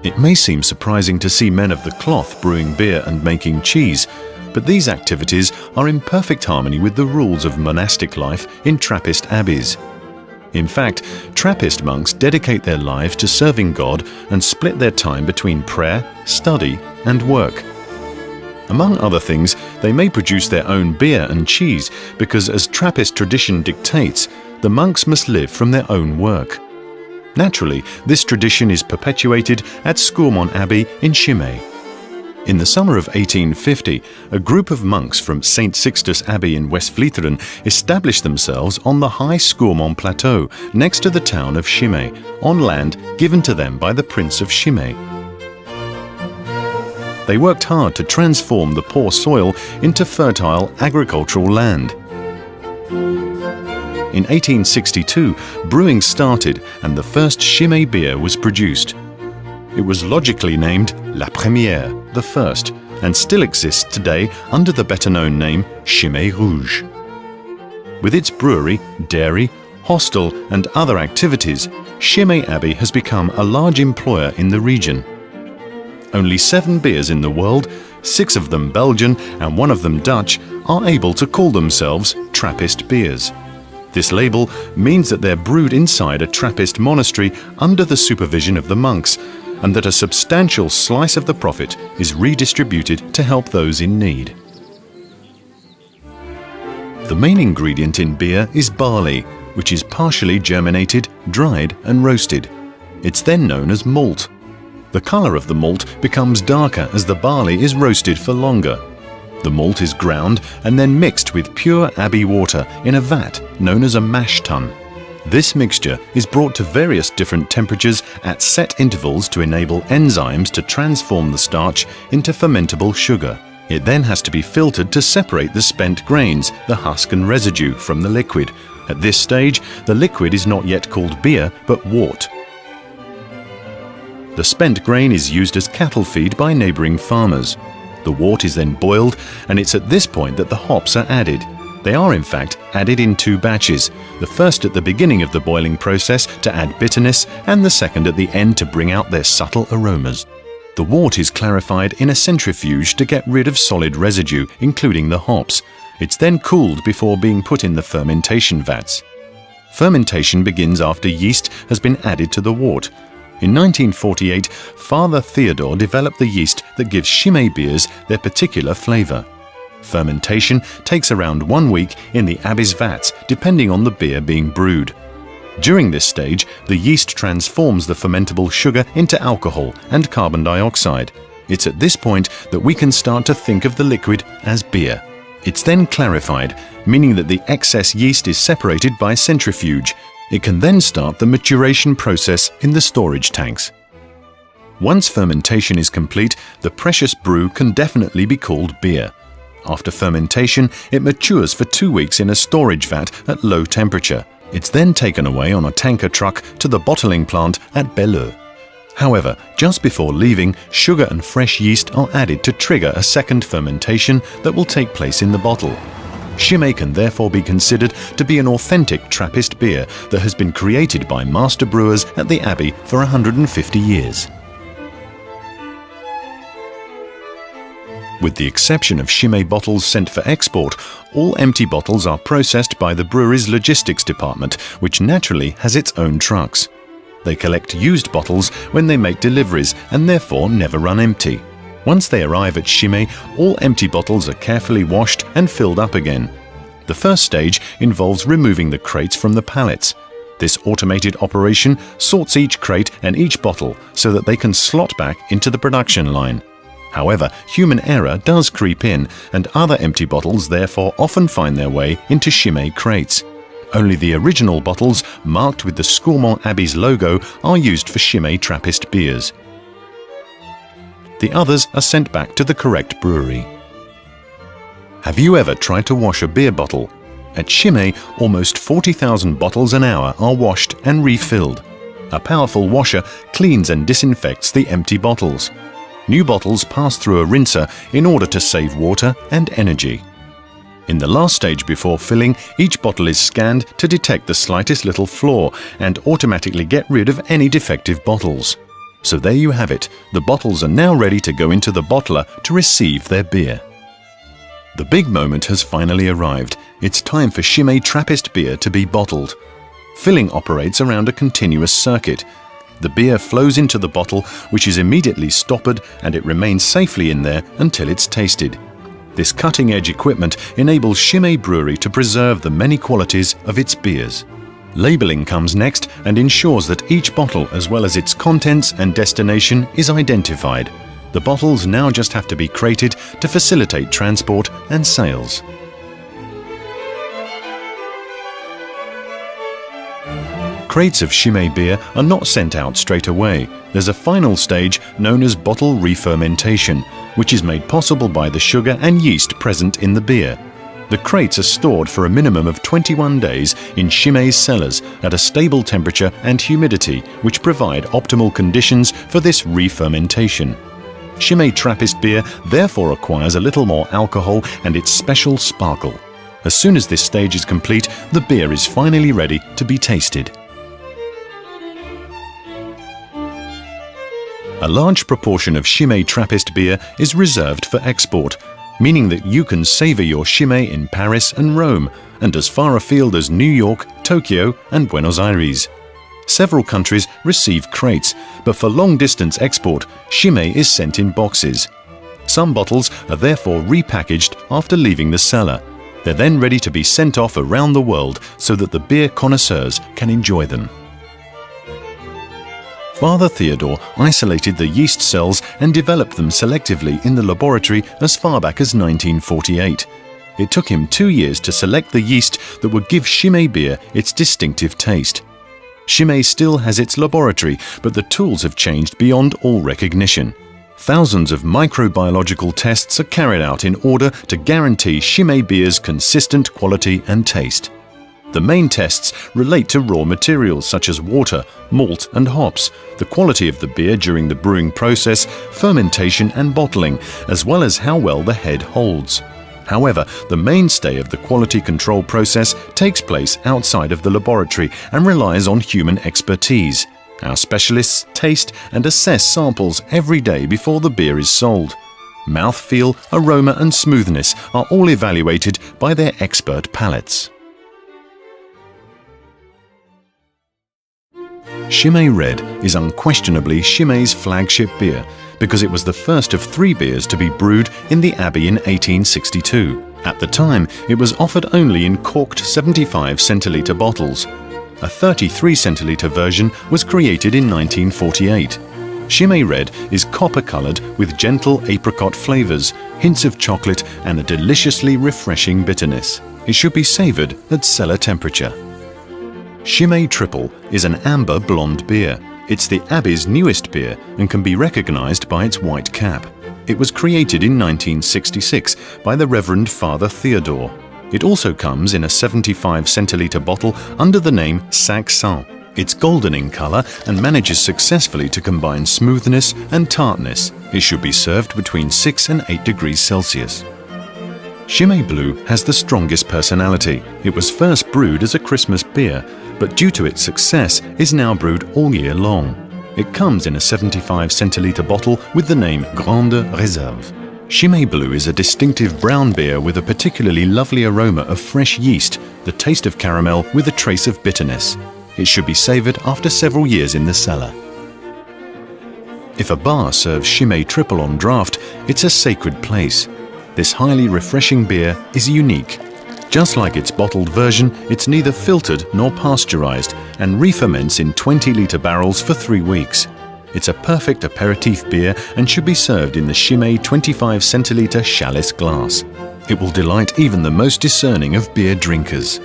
It may seem surprising to see men of the cloth brewing beer and making cheese, but these activities are in perfect harmony with the rules of monastic life in Trappist abbeys. In fact, Trappist monks dedicate their lives to serving God and split their time between prayer, study, and work. Among other things, they may produce their own beer and cheese because, as Trappist tradition dictates, the monks must live from their own work. Naturally, this tradition is perpetuated at Scourmont Abbey in Chimay. In the summer of 1850, a group of monks from St. Sixtus Abbey in West Vleteren established themselves on the high Scourmont Plateau next to the town of Chimay, on land given to them by the Prince of Chimay. They worked hard to transform the poor soil into fertile agricultural land. In 1862, brewing started and the first Chimay beer was produced. It was logically named La Première, the first, and still exists today under the better-known name Chimay Rouge. With its brewery, dairy, hostel and other activities, Chimay Abbey has become a large employer in the region. Only 7 beers in the world, 6 of them Belgian and 1 of them Dutch, are able to call themselves Trappist beers. This label means that they're brewed inside a Trappist monastery under the supervision of the monks, and that a substantial slice of the profit is redistributed to help those in need. The main ingredient in beer is barley, which is partially germinated, dried and roasted. It's then known as malt. The colour of the malt becomes darker as the barley is roasted for longer. The malt is ground and then mixed with pure abbey water in a vat known as a mash tun. This mixture is brought to various different temperatures at set intervals to enable enzymes to transform the starch into fermentable sugar. It then has to be filtered to separate the spent grains, the husk and residue, from the liquid. At this stage, the liquid is not yet called beer but wort. The spent grain is used as cattle feed by neighbouring farmers. The wort is then boiled, and it's at this point that the hops are added. They are in fact added in 2 batches, the first at the beginning of the boiling process to add bitterness and the second at the end to bring out their subtle aromas. The wort is clarified in a centrifuge to get rid of solid residue, including the hops. It's then cooled before being put in the fermentation vats. Fermentation begins after yeast has been added to the wort. In 1948, Father Theodore developed the yeast that gives Chimay beers their particular flavour. Fermentation takes around 1 week in the abbey's vats, depending on the beer being brewed. During this stage, the yeast transforms the fermentable sugar into alcohol and carbon dioxide. It's at this point that we can start to think of the liquid as beer. It's then clarified, meaning that the excess yeast is separated by centrifuge. It can then start the maturation process in the storage tanks. Once fermentation is complete, the precious brew can definitely be called beer. After fermentation, it matures for 2 weeks in a storage vat at low temperature. It's then taken away on a tanker truck to the bottling plant at Belleux. However, just before leaving, sugar and fresh yeast are added to trigger a second fermentation that will take place in the bottle. Chimay can therefore be considered to be an authentic Trappist beer that has been created by master brewers at the Abbey for 150 years. With the exception of Chimay bottles sent for export, all empty bottles are processed by the brewery's logistics department, which naturally has its own trucks. They collect used bottles when they make deliveries and therefore never run empty. Once they arrive at Chimay, all empty bottles are carefully washed and filled up again. The first stage involves removing the crates from the pallets. This automated operation sorts each crate and each bottle so that they can slot back into the production line. However, human error does creep in, and other empty bottles therefore often find their way into Chimay crates. Only the original bottles, marked with the Scourmont Abbey's logo, are used for Chimay Trappist beers. The others are sent back to the correct brewery. Have you ever tried to wash a beer bottle? At Chimay, almost 40,000 bottles an hour are washed and refilled. A powerful washer cleans and disinfects the empty bottles. New bottles pass through a rinser in order to save water and energy. In the last stage before filling, each bottle is scanned to detect the slightest little flaw and automatically get rid of any defective bottles. So there you have it. The bottles are now ready to go into the bottler to receive their beer. The big moment has finally arrived. It's time for Chimay Trappist beer to be bottled. Filling operates around a continuous circuit. The beer flows into the bottle, which is immediately stoppered, and it remains safely in there until it's tasted. This cutting-edge equipment enables Chimay Brewery to preserve the many qualities of its beers. Labeling comes next and ensures that each bottle, as well as its contents and destination, is identified. The bottles now just have to be crated to facilitate transport and sales. Crates of Chimay beer are not sent out straight away. There's a final stage known as bottle re-fermentation, which is made possible by the sugar and yeast present in the beer. The crates are stored for a minimum of 21 days in Chimay's cellars at a stable temperature and humidity, which provide optimal conditions for this re-fermentation. Chimay Trappist beer therefore acquires a little more alcohol and its special sparkle. As soon as this stage is complete, the beer is finally ready to be tasted. A large proportion of Chimay Trappist beer is reserved for export, meaning that you can savor your Chimay in Paris and Rome, and as far afield as New York, Tokyo, and Buenos Aires. Several countries receive crates, but for long-distance export, Chimay is sent in boxes. Some bottles are therefore repackaged after leaving the cellar. They're then ready to be sent off around the world so that the beer connoisseurs can enjoy them. Father Theodore isolated the yeast cells and developed them selectively in the laboratory as far back as 1948. It took him 2 years to select the yeast that would give Chimay beer its distinctive taste. Chimay still has its laboratory, but the tools have changed beyond all recognition. Thousands of microbiological tests are carried out in order to guarantee Chimay beer's consistent quality and taste. The main tests relate to raw materials such as water, malt and hops, the quality of the beer during the brewing process, fermentation and bottling, as well as how well the head holds. However, the mainstay of the quality control process takes place outside of the laboratory and relies on human expertise. Our specialists taste and assess samples every day before the beer is sold. Mouthfeel, aroma and smoothness are all evaluated by their expert palates. Chimay Red is unquestionably Chimay's flagship beer because it was the first of 3 beers to be brewed in the Abbey in 1862. At the time, it was offered only in corked 75 centilitre bottles. A 33 centilitre version was created in 1948. Chimay Red is copper-coloured with gentle apricot flavours, hints of chocolate and a deliciously refreshing bitterness. It should be savoured at cellar temperature. Chimay Triple is an amber blonde beer. It's the Abbey's newest beer and can be recognised by its white cap. It was created in 1966 by the Reverend Father Theodore. It also comes in a 75 centilitre bottle under the name Sac Saint. It's golden in colour and manages successfully to combine smoothness and tartness. It should be served between 6 and 8 degrees Celsius. Chimay Blue has the strongest personality. It was first brewed as a Christmas beer, but due to its success is now brewed all year long. It comes in a 75 centilitre bottle with the name Grande Réserve. Chimay Blue is a distinctive brown beer with a particularly lovely aroma of fresh yeast, the taste of caramel with a trace of bitterness. It should be savoured after several years in the cellar. If a bar serves Chimay Triple on draft, it's a sacred place. This highly refreshing beer is unique. Just like its bottled version, it's neither filtered nor pasteurized and re-ferments in 20-litre barrels for 3 weeks. It's a perfect aperitif beer and should be served in the Chimay 25 centilitre chalice glass. It will delight even the most discerning of beer drinkers.